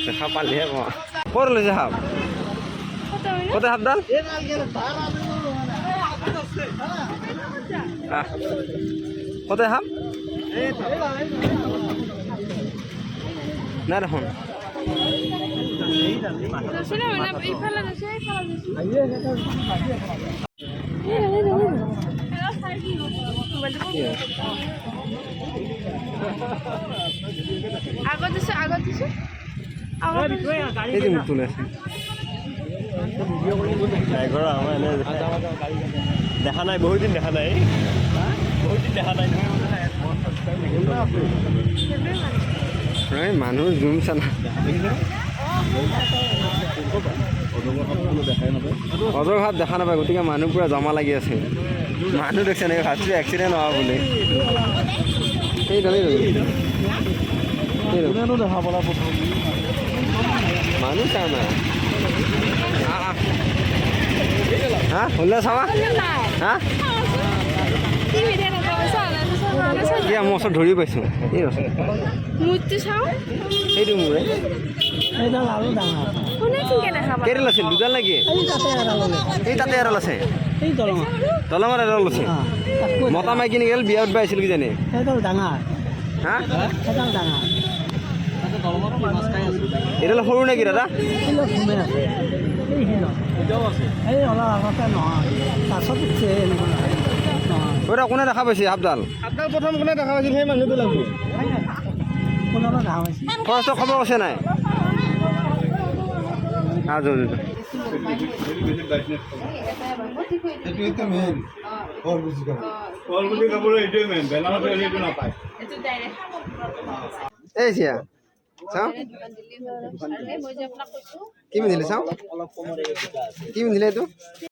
দেখা পালিহে কওঁ ক'ত লৈছে সাপ ক'তে সাপডাল ক'তে সাপ নাই দেখোন মুখ তুলে আছে দেখা নাই বহুত দিন দেখা নাই মানুহ জুম চানা অজৰ ভাৱ দেখা নাপায় গতিকে মানুহ পুৰা জমা লাগি আছে মানুহ দেখছে এনেকৈ ভাবছোঁ এক্সিডেণ্ট হোৱা বুলি মানুহ চা না হা হলে চাবা হা এতিয়া মই ওচৰত ধৰি পাইছোঁ এই সেইটো মোৰ কেইডাল আছিল দুডাল নেকি এই তাতে এডাল আছে দলঙৰ এডাল আছে মতা মাইকী নেকি বিয়া উঠবা আহিছিল কিজানি হা এডাল সৰু নেকি দাদা কোনে দেখা পাইছে সাপডাল প্ৰথম কোনে দেখা পাইছিল সেই মানুহটো লাগিব ফৰেষ্টৰ খবৰ আছে নাই এই চিয়া চাওঁ কি পিন্ধিলে চাওঁ কি পিন্ধিলে এইটো